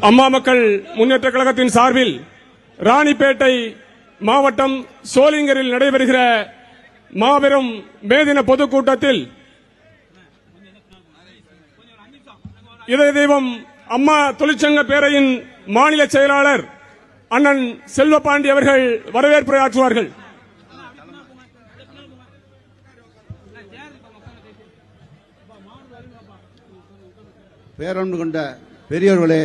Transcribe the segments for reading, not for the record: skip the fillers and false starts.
அம்மா மக்கள் முன்னேற்ற கழகத்தின் சார்பில் ராணிப்பேட்டை மாவட்டம் சோளிங்கரில் நடைபெறுகிற மாபெரும் மேதின பொதுக்கூட்டத்தில் இதய தெய்வம் அம்மா தொழிற்சங்க பேரையின் மாநில செயலாளர் அண்ணன் செல்வபாண்டி அவர்கள் வரவேற்புரையாற்றுவார்கள். பேரன்பு கொண்ட பெரியோர்களே,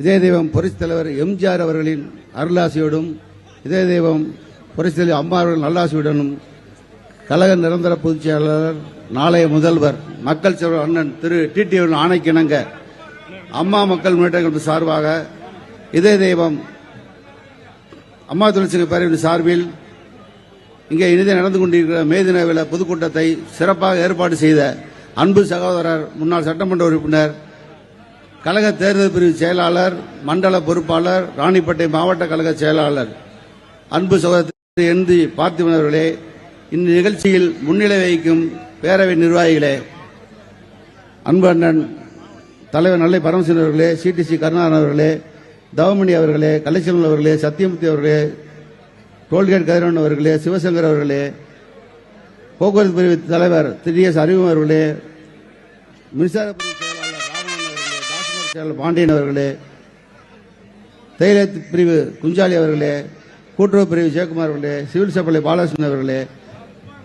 இதய தெய்வம் புரட்சித் தலைவர் எம்ஜிஆர் அவர்களின் அருளாசியோடும் இதய தெய்வம் புரட்சித் தலைவர் அம்மா அவர்களின் நல்லாசியுடனும் கழக நிரந்தர பொதுச் செயலாளர் நாளைய முதல்வர் மக்கள் செல்வர் அண்ணன் திரு டிடி ஆணைக்கிணங்க அம்மா மக்கள் முன்னேற்ற சார்பாக இதய தெய்வம் அம்மா தொழிற்சங்க பேரவையின் சார்பில் இங்கே இனிதே நடந்து கொண்டிருக்கிற மேதின விழா பொதுக்கூட்டத்தை சிறப்பாக ஏற்பாடு செய்த அன்பு சகோதரர் முன்னாள் சட்டமன்ற உறுப்பினர் கழக தேர்தல் பிரிவு செயலாளர் மண்டல பொறுப்பாளர் ராணிப்பேட்டை மாவட்ட கழக செயலாளர் அன்பு சகோதரர் என் தி பார்த்திபன் அவர்களே, இந்த நிகழ்ச்சியில் முன்னிலை வகிக்கும் பேரவை நிர்வாகிகளே, அன்பு அண்ணன் தலைவர் நல்லை பரமசிவன் அவர்களே, சிடிசி கருணாகரன் அவர்களே, தவமணி அவர்களே, கலைச்செல்வன் அவர்களே, சத்தியமூர்த்தி அவர்களே, டோல்கேட் கதிரவன் அவர்களே, சிவசங்கர் அவர்களே, போக்குவரத்து பிரிவு தலைவர் திரு எஸ் அறிவும் அவர்களே, மின்சார பிரிவு செயலாளர் ராமன் அவர்களே, டாஸ்மாக் செயலாளர் பாண்டியன் அவர்களே, தேயிலை பிரிவு குஞ்சாலி அவர்களே, கூட்டுறவு பிரிவு ஜெயக்குமார் அவர்களே, சிவில் சப்ளை பாலகிருஷ்ணன் அவர்களே,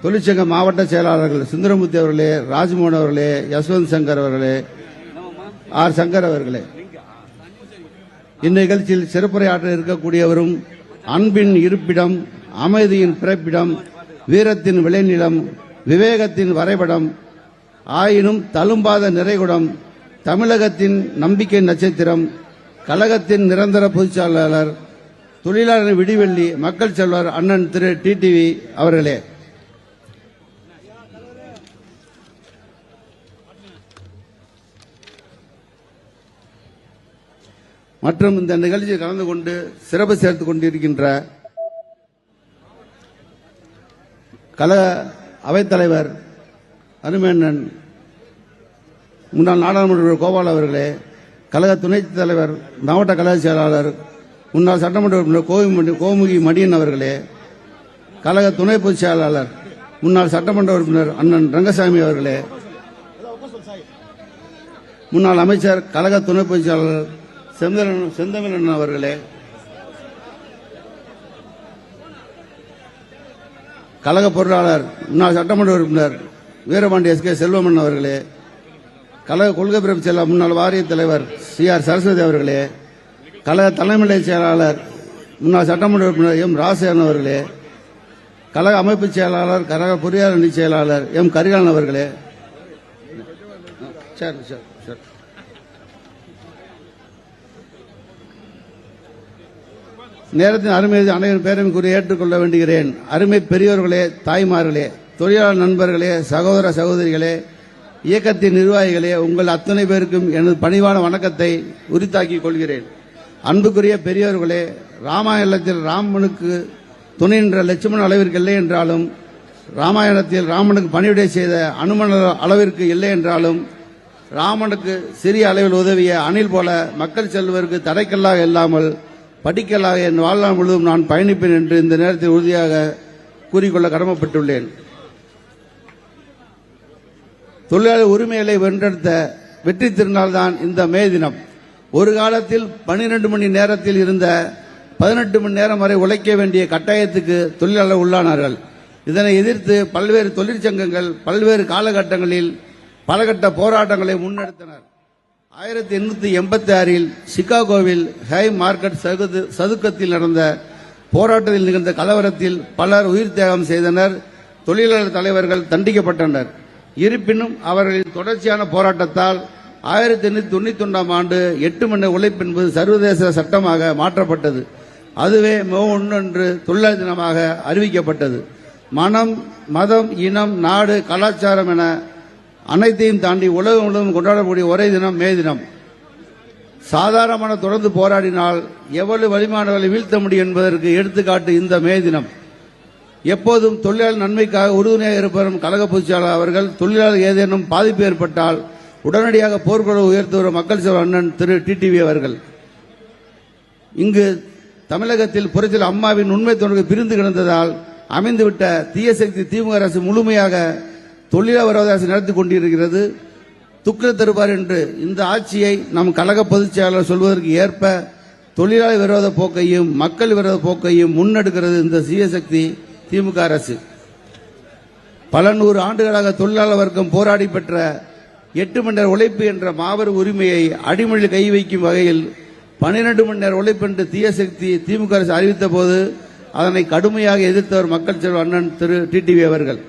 தொழிற்சங்க மாவட்ட செயலாளர்கள் சுந்தரமூர்த்தி அவர்களே, ராஜ்மோகன் அவர்களே, யஸ்வந்த் சங்கர் அவர்களே, ஆர் சங்கர் அவர்களே, இந்நிகழ்ச்சியில் சிறப்புரையாற்ற இருக்கக்கூடியவரும் அன்பின் இருப்பிடம், அமைதியின் பிறப்பிடம், வீரத்தின் விளைநிலம், விவேகத்தின் வரைபடம், ஆயினும் தழும்பாத நிறைகுடம், தமிழகத்தின் நம்பிக்கை நட்சத்திரம், கழகத்தின் நிரந்தர பொதுச் செயலாளர், தொழிலாளர் விடிவெள்ளி மக்கள் செல்வர் அண்ணன் திரு டிடிவி அவர்களே, மற்றும் இந்த நிகழ்ச்சியில் கலந்து கொண்டு சிறப்பு சேர்த்துக் கொண்டிருக்கின்ற கழக அவைத்தலைவர் அருமையண்ணன் முன்னாள் நாடாளுமன்ற கோபால் அவர்களே, கழக துணைத் தலைவர் மாவட்ட கழக செயலாளர் முன்னாள் சட்டமன்ற உறுப்பினர் கோமுகி மணியன் அவர்களே, கழக துணை பொதுச் செயலாளர் முன்னாள் சட்டமன்ற உறுப்பினர் அண்ணன் ரங்கசாமி அவர்களே, முன்னாள் அமைச்சர் கழக துணை பொதுச் செயலாளர் செந்தமிழன் அவர்களே, கழக பொருளாளர் முன்னாள் சட்டமன்ற உறுப்பினர் வீரபாண்டி எஸ் கே செல்வமன் அவர்களே, கழக கொள்கை பிரிவு செயலாளர் முன்னாள் வாரிய தலைவர் சி ஆர் சரஸ்வதி அவர்களே, கழக தலைமை செயலாளர் முன்னாள் சட்டமன்ற உறுப்பினர் எம் ராசேன் அவர்களே, கழக அமைப்பு செயலாளர் கழக பொறியாளர் அணி செயலாளர் எம் கரிகாலன் அவர்களே, நேரத்தின் அருமை அனைவரும் பேரும் கூறி ஏற்றுக்கொள்ள வேண்டுகிறேன். அருமை பெரியோர்களே, தாய்மார்களே, தொழிலாளர் நண்பர்களே, சகோதர சகோதரிகளே, இயக்கத்தின் நிர்வாகிகளே, உங்கள் அத்தனை பேருக்கும் எனது பணிவான வணக்கத்தை உரித்தாக்கிக் கொள்கிறேன். அன்புக்குரிய பெரியோர்களே, ராமாயணத்தில் ராமனுக்கு துணை நின்ற லட்சுமணன் அளவிற்கு இல்லை என்றாலும், ராமாயணத்தில் ராமனுக்கு பணிவிடை செய்த அனுமன் அளவிற்கு இல்லை என்றாலும், ராமனுக்கு சிறிய அளவில் உதவிய அணில் போல மக்கள் செல்வருக்கு தடைக்கல்லாக இல்லாமல் படிக்கலாக என் வாழ்நாள் முழுவதும் நான் பயணிப்பேன் என்று இந்த நேரத்தில் உறுதியாக கூறிக்கொள்ள கடமைப்பட்டுள்ளேன். தொழிலாளர் உரிமைகளை வென்றெடுத்த வெற்றி திருநாள் தான் இந்த மே தினம். ஒரு காலத்தில் 12 மணி நேரத்தில் இருந்த 18 மணி நேரம் வரை உழைக்க வேண்டிய கட்டாயத்துக்கு தொழிலாளர் உள்ளானார்கள். இதனை எதிர்த்து பல்வேறு தொழிற்சங்கங்கள் பல்வேறு காலகட்டங்களில் பலகட்ட போராட்டங்களை முன்னெடுத்தனர். 1886 சிகாகோவில் ஹை மார்க்கெட் சதுக்கத்தில் நடந்த போராட்டத்தில் நிகழ்ந்த கலவரத்தில் பலர் உயிர் தியாகம் செய்தனர். தொழிலாளர் தலைவர்கள் தண்டிக்கப்பட்டனர். இருப்பினும் அவர்களின் தொடர்ச்சியான போராட்டத்தால் 1891 ஆண்டு 8 மணி உழைப்பு என்பது சர்வதேச சட்டமாக மாற்றப்பட்டது. அதுவே மே 1 அன்று தொழிலாளர் தினமாக அறிவிக்கப்பட்டது. மனம், மதம், இனம், நாடு, கலாச்சாரம் என அனைத்தையும் தாண்டி உலகம் முழுவதும் கொண்டாடக்கூடிய ஒரே தினம் மே தினம். சாதாரணமான தொடர்ந்து போராடினால் எவ்வளவு வலிமானவர்களை வீழ்த்த முடியும் என்பதற்கு எடுத்துக்காட்டு இந்த மே தினம். எப்போதும் தொழிலாளர் நன்மைக்காக உறுதுணையாக இருப்பவரும் கழக பொதுச் செயலாளர் அவர்கள் தொழிலாளர் ஏதேனும் பாதிப்பு ஏற்பட்டால் உடனடியாக போர்க்குழு உயர்த்துவர் மக்கள் சேவை அண்ணன் திரு டிடிவி அவர்கள். இங்கு தமிழகத்தில் புரட்சியாளர் அம்மாவின் உண்மை தொண்டர்கள் பிரிந்து கிடந்ததால் அமைந்துவிட்ட தீய சக்தி திமுக அரசு முழுமையாக தொழிலாளர் விரோத அரசு நடத்தி கொண்டிருக்கிறது. துக்கில தருவார் என்று இந்த ஆட்சியை நம் கழக பொதுச் செயலாளர் சொல்வதற்கு ஏற்ப தொழிலாளர் விரோத போக்கையும் மக்கள் விரோத போக்கையும் முன்னெடுக்கிறது இந்த தீய சக்தி திமுக அரசு. பல நூறு ஆண்டுகளாக தொழிலாளர் வர்க்கம் போராடி பெற்ற 8 மணி நேர உழைப்பு என்ற மாபெரும் உரிமையை அடிமொழியில் கை வைக்கும் வகையில் 12 மணி நேர உழைப்பு என்று தீய சக்தி திமுக அரசு அறிவித்த போது அதனை கடுமையாக எதிர்த்தவர் மக்கள் செல்வர் அண்ணன் திரு டிடிவி அவர்கள்.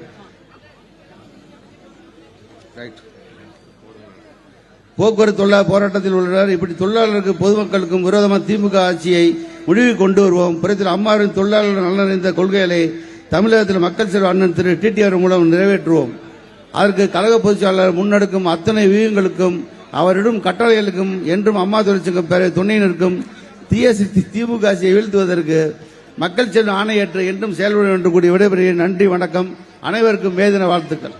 போக்குவரத்து தொழிலாளர் போராட்டத்தில் உள்ளனர். இப்படி தொழிலாளருக்கு பொதுமக்களுக்கும் விரோதமாக திமுக ஆட்சியை முடிவுக்கு கொண்டு வருவோம். புரட்சியாளர் அம்மாவின் தொழிலாளர் நலனறிந்த கொள்கைகளை தமிழகத்தில் மக்கள் செல்வர் அண்ணன் திரு டிடிவி மூலம் நிறைவேற்றுவோம். அதற்கு கழக பொதுச் செயலாளர் முன்னெடுக்கும் அத்தனை வியூகங்களுக்கும் அவரிடம் கட்டளைகளுக்கும் என்றும் அம்மா தொழிற்சங்கம் பேர துணை நிற்கும் தீய சக்தி திமுக ஆட்சியை வீழ்த்துவதற்கு மக்கள் செல்வம் ஆணையற்ற என்றும் செயல்படும் என்று கூடிய விடைபெறுகிறேன். நன்றி, வணக்கம். அனைவருக்கும் வேதனை வாழ்த்துக்கள்.